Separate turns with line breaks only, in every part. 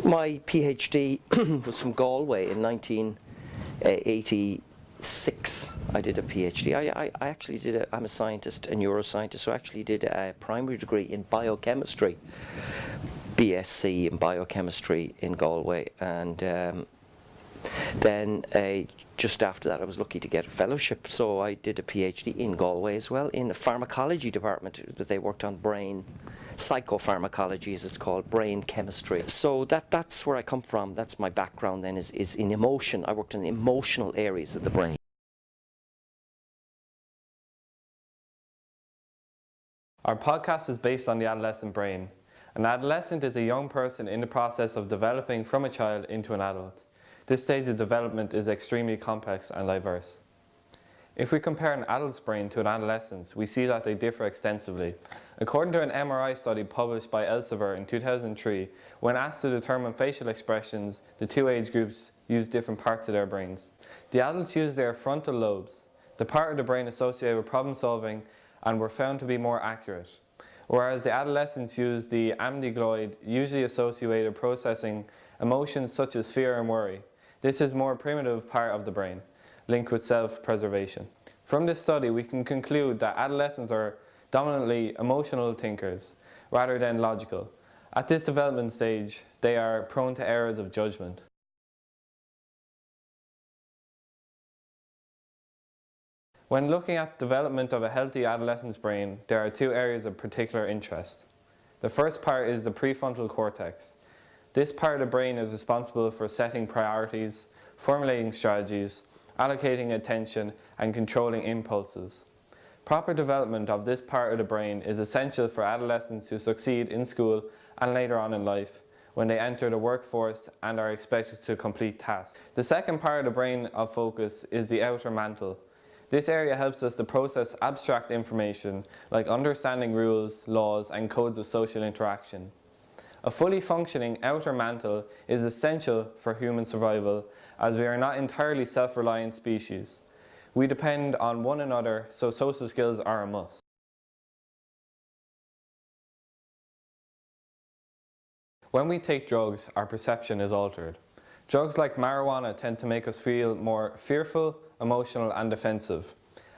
My PhD was from Galway in 1986. I did a PhD. I actually did I'm a scientist, a neuroscientist, so I actually did a primary degree in biochemistry, BSc in biochemistry in Galway, and then just after that I was lucky to get a fellowship, so I did a PhD in Galway as well, in the pharmacology department that they worked on brain, psychopharmacology as it's called, brain chemistry. So that's where I come from. That's my background then, is in emotion. I worked in the emotional areas of the brain.
Our podcast is based on the adolescent brain. An adolescent is a young person in the process of developing from a child into an adult. This stage of development is extremely complex and diverse. If we compare an adult's brain to an adolescent's, we see that they differ extensively. According to an MRI study published by Elsevier in 2003, when asked to determine facial expressions, the two age groups used different parts of their brains. The adults used their frontal lobes, the part of the brain associated with problem solving, and were found to be more accurate, whereas the adolescents used the amygdaloid, usually associated with processing emotions such as fear and worry. This is a more primitive part of the brain, linked with self-preservation. From this study, we can conclude that adolescents are dominantly emotional thinkers rather than logical. At this development stage, they are prone to errors of judgment. When looking at the development of a healthy adolescent's brain, there are two areas of particular interest. The first part is the prefrontal cortex. This part of the brain is responsible for setting priorities, formulating strategies, allocating attention, and controlling impulses. Proper development of this part of the brain is essential for adolescents to succeed in school and later on in life, when they enter the workforce and are expected to complete tasks. The second part of the brain of focus is the outer mantle. This area helps us to process abstract information like understanding rules, laws, and codes of social interaction. A fully functioning outer mantle is essential for human survival, as we are not entirely self-reliant species. We depend on one another, so social skills are a must. When we take drugs, our perception is altered. Drugs like marijuana tend to make us feel more fearful, emotional, and defensive.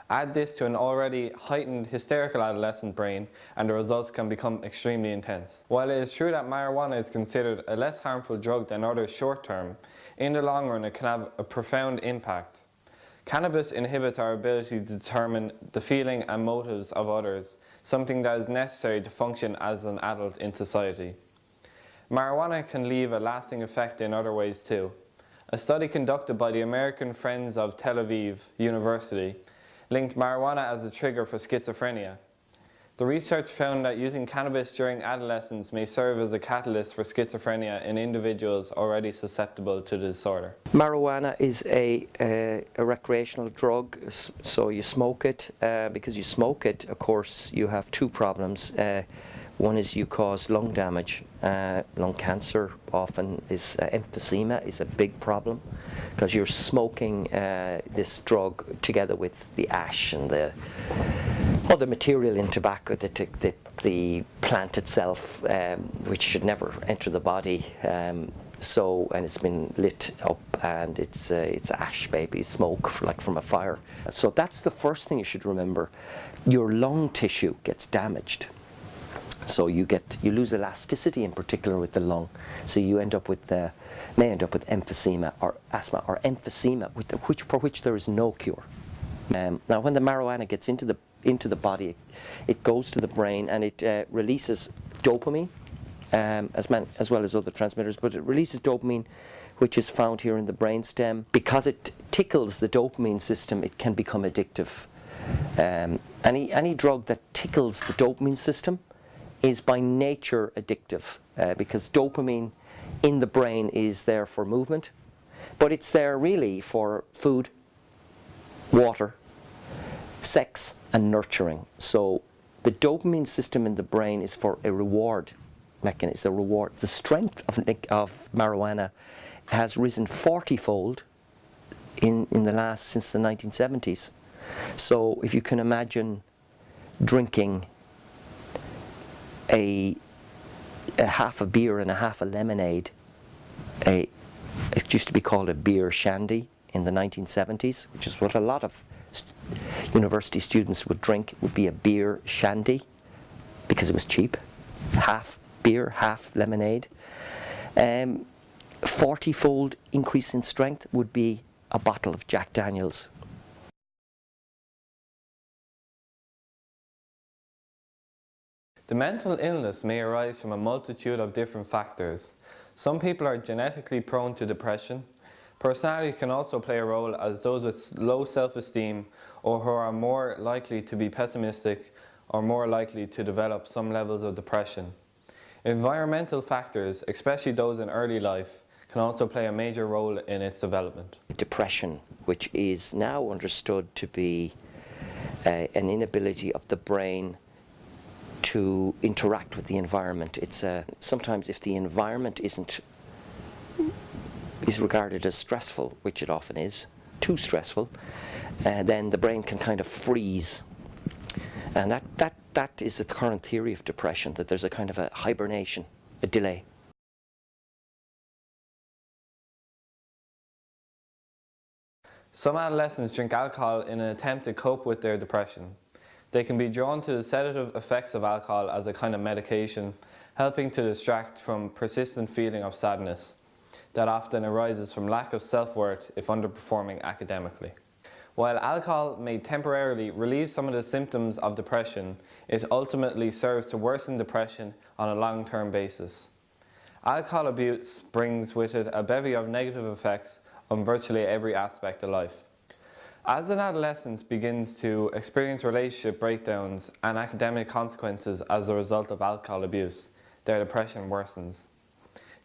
Add this to an already heightened hysterical adolescent brain and the results can become extremely intense. While it is true that marijuana is considered a less harmful drug than others short term, in the long run it can have a profound impact. Cannabis inhibits our ability to determine the feeling and motives of others, something that is necessary to function as an adult in society. Marijuana can leave a lasting effect in other ways too. A study conducted by the American Friends of Tel Aviv University linked marijuana as a trigger for schizophrenia. The research found that using cannabis during adolescence may serve as a catalyst for schizophrenia in individuals already susceptible to the disorder.
Marijuana is a recreational drug, so you smoke it. Because you smoke it, of course, you have two problems. One is you cause lung damage. Lung cancer often is, emphysema is a big problem because you're smoking this drug together with the ash and the other material in tobacco, the plant itself, which should never enter the body. And it's been lit up and it's ash, baby, smoke like from a fire. So that's the first thing you should remember. Your lung tissue gets damaged. So you lose elasticity in particular with the lung. So you may end up with emphysema or asthma or emphysema, for which there is no cure. Now, when the marijuana gets into the body, it goes to the brain and it releases dopamine, as well as other transmitters. But it releases dopamine, which is found here in the brainstem. Because it tickles the dopamine system, it can become addictive. Any drug that tickles the dopamine system is by nature addictive, because dopamine in the brain is there for movement, but it's there really for food, water, sex, and nurturing. So the dopamine system in the brain is for a reward mechanism. It's a reward. The strength of marijuana has risen 40-fold since the 1970s. So if you can imagine drinking a half a beer and a half a lemonade it used to be called a beer shandy in the 1970s, which is what a lot of university students would drink. It would be a beer shandy because it was cheap, half beer, half lemonade. 40-fold increase in strength would be a bottle of Jack Daniels.
The mental illness may arise from a multitude of different factors. Some people are genetically prone to depression. Personality can also play a role, as those with low self-esteem or who are more likely to be pessimistic or more likely to develop some levels of depression. Environmental factors, especially those in early life, can also play a major role in its development.
Depression, which is now understood to be an inability of the brain to interact with the environment. It's sometimes if the environment is regarded as stressful, which it often is, too stressful, then the brain can kind of freeze. And that is the current theory of depression, that there's a kind of a hibernation, a delay.
Some adolescents drink alcohol in an attempt to cope with their depression. They can be drawn to the sedative effects of alcohol as a kind of medication, helping to distract from persistent feeling of sadness that often arises from lack of self-worth if underperforming academically. While alcohol may temporarily relieve some of the symptoms of depression, it ultimately serves to worsen depression on a long-term basis. Alcohol abuse brings with it a bevy of negative effects on virtually every aspect of life. As an adolescent begins to experience relationship breakdowns and academic consequences as a result of alcohol abuse, their depression worsens.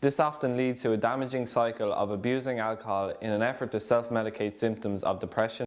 This often leads to a damaging cycle of abusing alcohol in an effort to self-medicate symptoms of depression.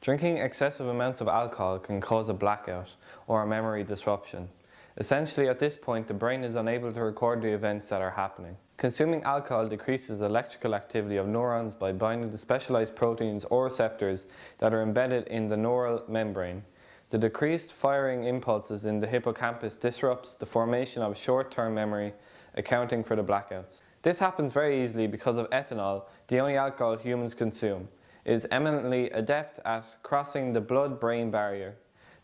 Drinking excessive amounts of alcohol can cause a blackout or a memory disruption. Essentially, at this point, the brain is unable to record the events that are happening. Consuming alcohol decreases electrical activity of neurons by binding to specialized proteins or receptors that are embedded in the neural membrane. The decreased firing impulses in the hippocampus disrupts the formation of short-term memory, accounting for the blackouts. This happens very easily because of ethanol, the only alcohol humans consume. It is eminently adept at crossing the blood-brain barrier.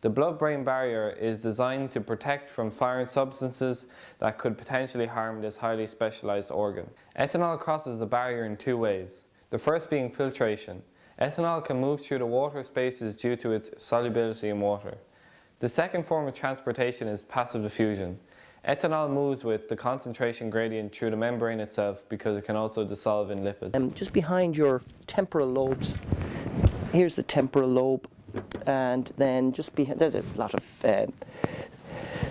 The blood-brain barrier is designed to protect from foreign substances that could potentially harm this highly specialized organ. Ethanol crosses the barrier in two ways. The first being filtration. Ethanol can move through the water spaces due to its solubility in water. The second form of transportation is passive diffusion. Ethanol moves with the concentration gradient through the membrane itself because it can also dissolve in lipids.
Just behind your temporal lobes, here's the temporal lobe. And then just behind, there's a lot of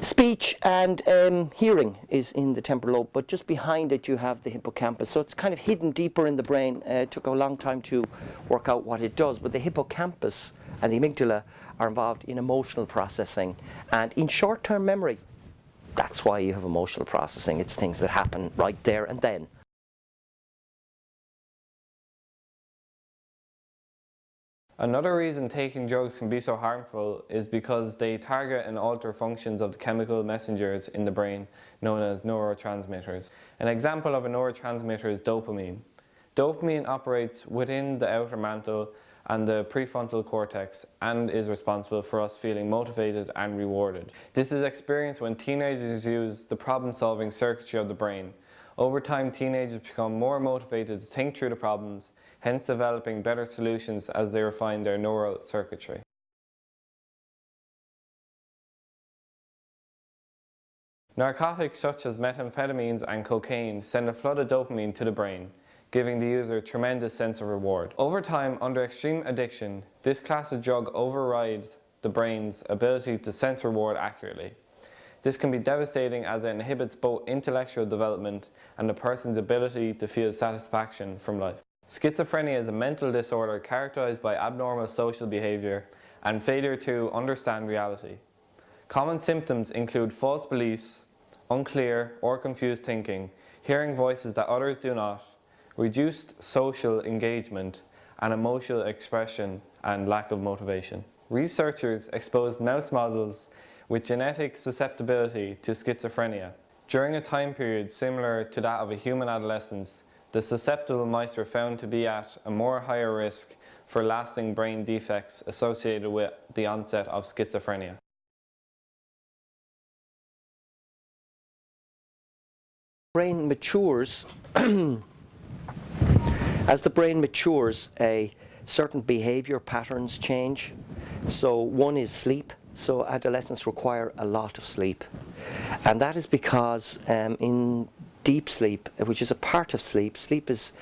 speech and hearing is in the temporal lobe, but just behind it you have the hippocampus. So it's kind of hidden deeper in the brain. It took a long time to work out what it does, but the hippocampus and the amygdala are involved in emotional processing and in short-term memory. That's why you have emotional processing. It's things that happen right there and then.
Another reason taking drugs can be so harmful is because they target and alter functions of the chemical messengers in the brain known as neurotransmitters. An example of a neurotransmitter is dopamine. Dopamine operates within the outer mantle and the prefrontal cortex and is responsible for us feeling motivated and rewarded. This is experienced when teenagers use the problem-solving circuitry of the brain. Over time, teenagers become more motivated to think through the problems, hence developing better solutions as they refine their neural circuitry. Narcotics such as methamphetamines and cocaine send a flood of dopamine to the brain, giving the user a tremendous sense of reward. Over time, under extreme addiction, this class of drug overrides the brain's ability to sense reward accurately. This can be devastating as it inhibits both intellectual development and the person's ability to feel satisfaction from life. Schizophrenia is a mental disorder characterized by abnormal social behavior and failure to understand reality. Common symptoms include false beliefs, unclear or confused thinking, hearing voices that others do not, reduced social engagement, and emotional expression and lack of motivation. Researchers exposed mouse models with genetic susceptibility to schizophrenia. During a time period similar to that of a human adolescence, the susceptible mice were found to be at a more higher risk for lasting brain defects associated with the onset of schizophrenia.
Brain matures. As the brain matures, certain behavior patterns change. So one is sleep. So adolescents require a lot of sleep. And that is because in deep sleep, which is a part of sleep, sleep is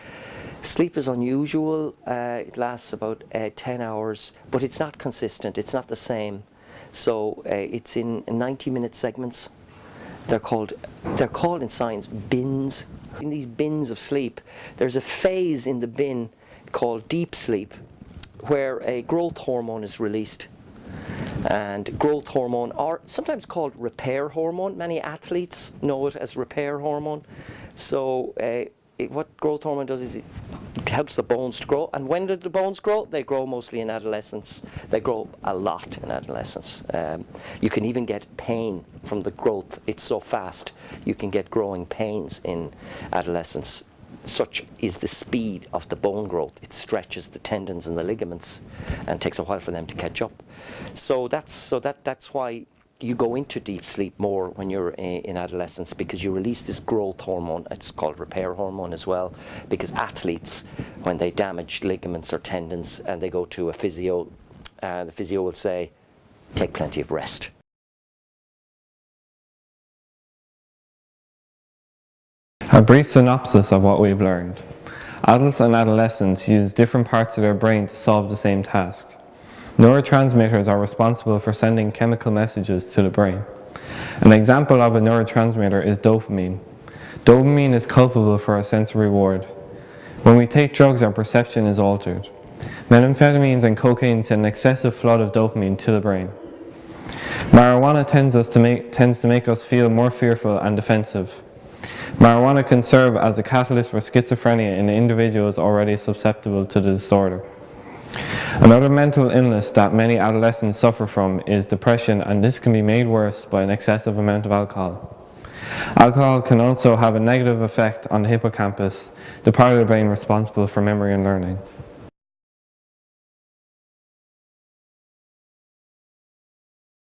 unusual. It lasts about 10 hours, but it's not consistent. It's not the same. So it's in 90-minute segments. They're called in science bins. In these bins of sleep, there's a phase in the bin called deep sleep, where a growth hormone is released. And growth hormone, or sometimes called repair hormone, many athletes know it as repair hormone. So what growth hormone does is it helps the bones to grow. And when do the bones grow? They grow mostly in adolescence. They grow a lot in adolescence. You can even get pain from the growth. It's so fast. You can get growing pains in adolescence. Such is the speed of the bone growth. It stretches the tendons and the ligaments and takes a while for them to catch up. So that's why you go into deep sleep more when you're in adolescence, because you release this growth hormone. It's called repair hormone as well, because athletes, when they damage ligaments or tendons and they go to a physio, the physio will say, take plenty of rest.
A brief synopsis of what we've learned. Adults and adolescents use different parts of their brain to solve the same task. Neurotransmitters are responsible for sending chemical messages to the brain. An example of a neurotransmitter is dopamine. Dopamine is culpable for a sense of reward. When we take drugs, our perception is altered. Methamphetamines and cocaine send an excessive flood of dopamine to the brain. Marijuana tends to make us feel more fearful and defensive. Marijuana can serve as a catalyst for schizophrenia in individuals already susceptible to the disorder. Another mental illness that many adolescents suffer from is depression, and this can be made worse by an excessive amount of alcohol. Alcohol can also have a negative effect on the hippocampus, the part of the brain responsible for memory and learning.